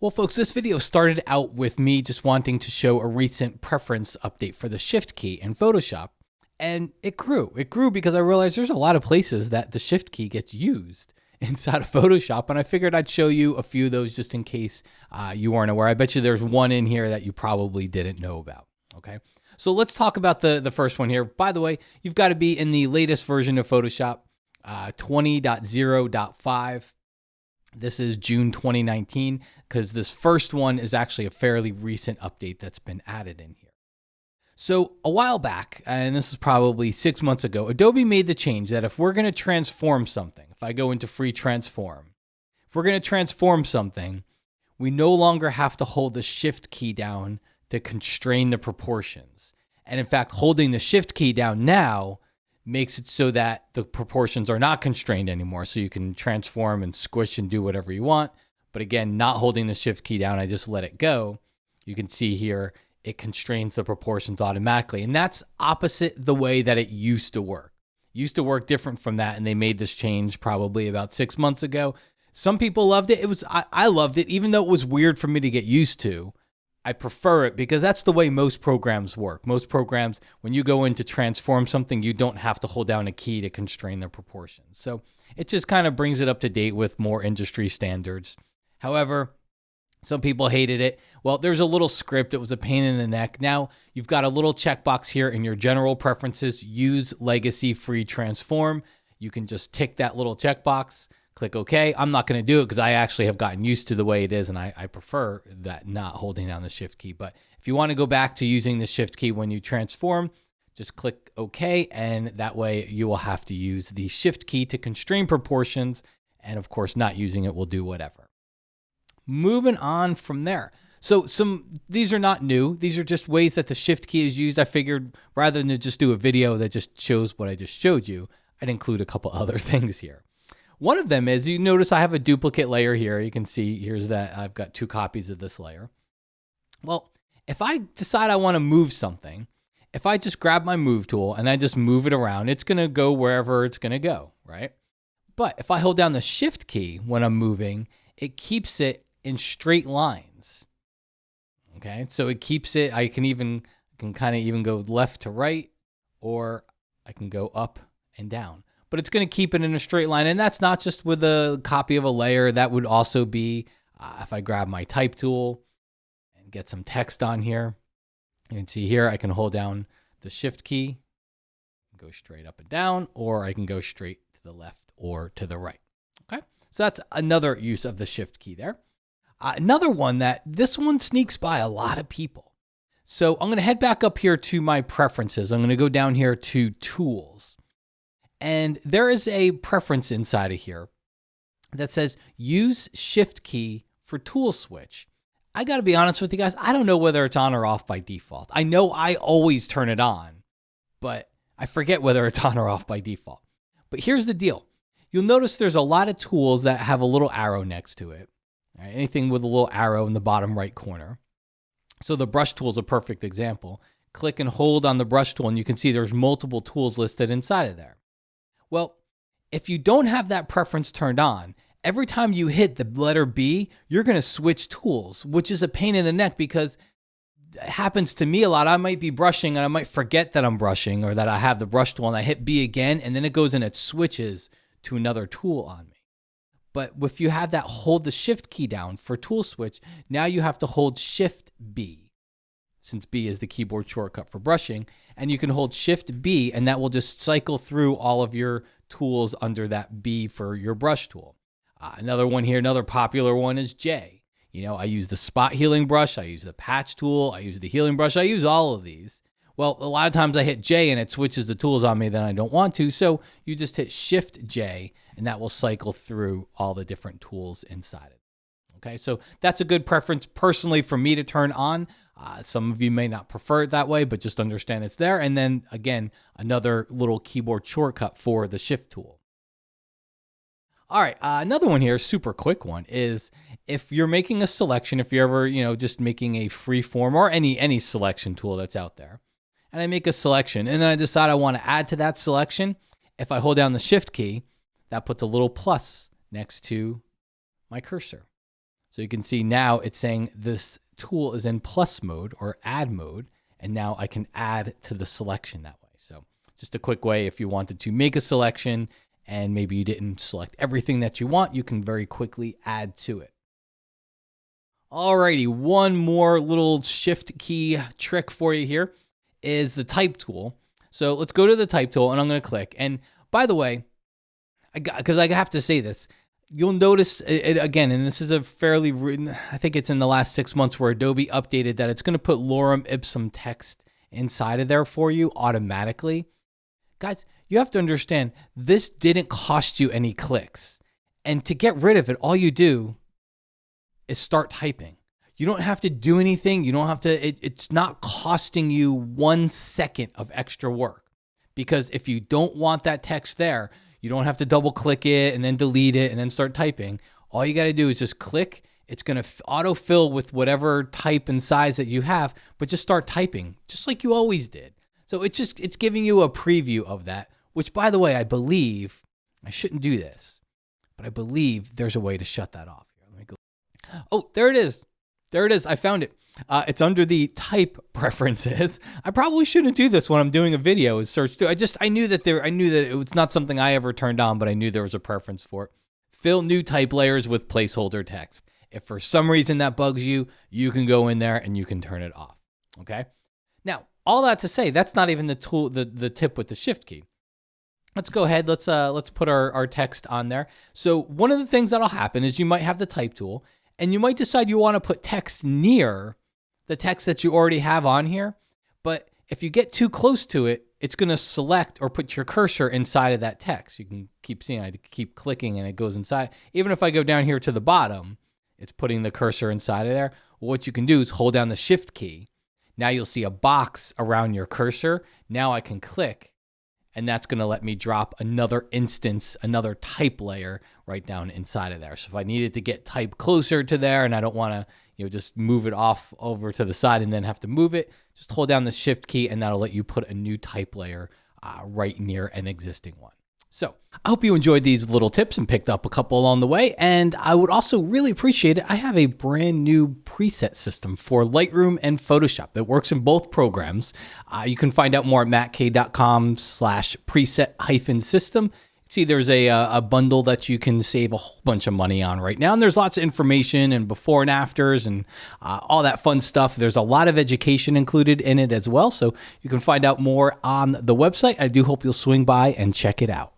Well, folks, this video started out with me just wanting to show a recent preference update for the Shift key in Photoshop. And it grew. It grew because I realized there's a lot of places that the Shift key gets used inside of Photoshop. And I figured I'd show you a few of those just in case you weren't aware. I bet you there's one in here that you probably didn't know about. Okay. So let's talk about the first one here. By the way, you've got to be in the latest version of Photoshop, 20.0.5. This is June 2019 because this first one is actually a fairly recent update that's been added in here. So a while back, and this is probably 6 months ago, Adobe made the change that if we're going to transform something, if I go into free transform, if we're going to transform something, we no longer have to hold the Shift key down to constrain the proportions. And in fact, holding the Shift key down now makes it so that the proportions are not constrained anymore. So you can transform and squish and do whatever you want. But again, not holding the Shift key down, I just let it go. You can see here, it constrains the proportions automatically. And that's opposite the way that it used to work. It used to work different from that. And they made this change probably about 6 months ago. Some people loved it. I loved it, even though it was weird for me to get used to. I prefer it because that's the way most programs work. Most programs, when you go in to transform something, you don't have to hold down a key to constrain the proportions. So it just kind of brings it up to date with more industry standards. However, some people hated it. Well, there's a little script. It was a pain in the neck. Now you've got a little checkbox here in your general preferences, use legacy free transform. You can just tick that little checkbox. Click OK. I'm not going to do it because I actually have gotten used to the way it is, and I prefer that not holding down the Shift key. But if you want to go back to using the Shift key when you transform, just click OK, and that way you will have to use the Shift key to constrain proportions, and of course, not using it will do whatever. Moving on from there. So these are not new. These are just ways that the Shift key is used. I figured rather than just do a video that just shows what I just showed you, I'd include a couple other things here. One of them is, you notice I have a duplicate layer here. You can see here's that I've got 2 copies of this layer. Well, if I decide I want to move something, if I just grab my move tool and I just move it around, it's going to go wherever it's going to go, right? But if I hold down the Shift key when I'm moving, it keeps it in straight lines. Okay, so it keeps it, I can kind of even go left to right, or I can go up and down. But it's going to keep it in a straight line. And that's not just with a copy of a layer. That would also be if I grab my type tool and get some text on here. You can see here, I can hold down the Shift key, go straight up and down, or I can go straight to the left or to the right. Okay, so that's another use of the Shift key there. Another one this one sneaks by a lot of people. So I'm going to head back up here to my preferences. I'm going to go down here to tools. And there is a preference inside of here that says use Shift key for tool switch. I got to be honest with you guys. I don't know whether it's on or off by default. I know I always turn it on, but I forget whether it's on or off by default. But here's the deal. You'll notice there's a lot of tools that have a little arrow next to it. Right? Anything with a little arrow in the bottom right corner. So the brush tool is a perfect example. Click and hold on the brush tool and you can see there's multiple tools listed inside of there. Well, if you don't have that preference turned on, every time you hit the letter B, you're going to switch tools, which is a pain in the neck because it happens to me a lot. I might be brushing and I might forget that I'm brushing or that I have the brush tool and I hit B again, and then it goes and it switches to another tool on me. But if you have that hold the Shift key down for tool switch, now you have to hold Shift B. Since B is the keyboard shortcut for brushing, and you can hold Shift B and that will just cycle through all of your tools under that B for your brush tool. Another one here, another popular one is J. You know, I use the spot healing brush, I use the patch tool, I use the healing brush, I use all of these. Well, a lot of times I hit J and it switches the tools on me that I don't want to, so you just hit Shift J and that will cycle through all the different tools inside it. Okay, so that's a good preference personally for me to turn on. Some of you may not prefer it that way, but just understand it's there. And then again, another little keyboard shortcut for the Shift tool. All right, another one here, super quick one, is if you're making a selection, if you're ever, just making a free form or any selection tool that's out there, and I make a selection and then I decide I want to add to that selection, if I hold down the Shift key, that puts a little plus next to my cursor. So you can see now it's saying this tool is in plus mode or add mode, and now I can add to the selection that way. So just a quick way, if you wanted to make a selection and maybe you didn't select everything that you want, you can very quickly add to it. Alrighty, one more little shift key trick for you here is the type tool. So let's go to the type tool and I'm going to click. And by the way, because I have to say this, you'll notice it again, and this is a fairly, I think it's in the last 6 months where Adobe updated that it's going to put lorem ipsum text inside of there for you automatically. Guys, you have to understand, this didn't cost you any clicks. And to get rid of it, all you do is start typing. You don't have to do anything. You don't have to, it's not costing you 1 second of extra work. Because if you don't want that text there, you don't have to double click it and then delete it and then start typing. All you got to do is just click. It's going to autofill with whatever type and size that you have, but just start typing just like you always did. So it's giving you a preview of that, which by the way, I believe, I shouldn't do this, but I believe there's a way to shut that off. Here, let me go. Oh, there it is. There it is. I found it. It's under the type preferences. I probably shouldn't do this when I'm doing a video is search through. I knew that it was not something I ever turned on, but I knew there was a preference for it. Fill new type layers with placeholder text. If for some reason that bugs you, you can go in there and you can turn it off. Okay. Now, all that to say, that's not even the tool, the tip with the shift key. Let's go ahead. Let's put our text on there. So one of the things that'll happen is you might have the type tool and you might decide you want to put text near the text that you already have on here. But if you get too close to it, it's going to select or put your cursor inside of that text. You can keep seeing, I keep clicking and it goes inside. Even if I go down here to the bottom, it's putting the cursor inside of there. Well, what you can do is hold down the shift key. Now you'll see a box around your cursor. Now I can click and that's going to let me drop another instance, another type layer right down inside of there. So if I needed to get type closer to there and I don't want to, just move it off over to the side and then have to move it, just hold down the shift key and that'll let you put a new type layer right near an existing one. So I hope you enjoyed these little tips and picked up a couple along the way. And I would also really appreciate it. I have a brand new preset system for Lightroom and Photoshop that works in both programs. You can find out more at mattk.com/preset-system. See, there's a bundle that you can save a whole bunch of money on right now. And there's lots of information and before and afters and all that fun stuff. There's a lot of education included in it as well. So you can find out more on the website. I do hope you'll swing by and check it out.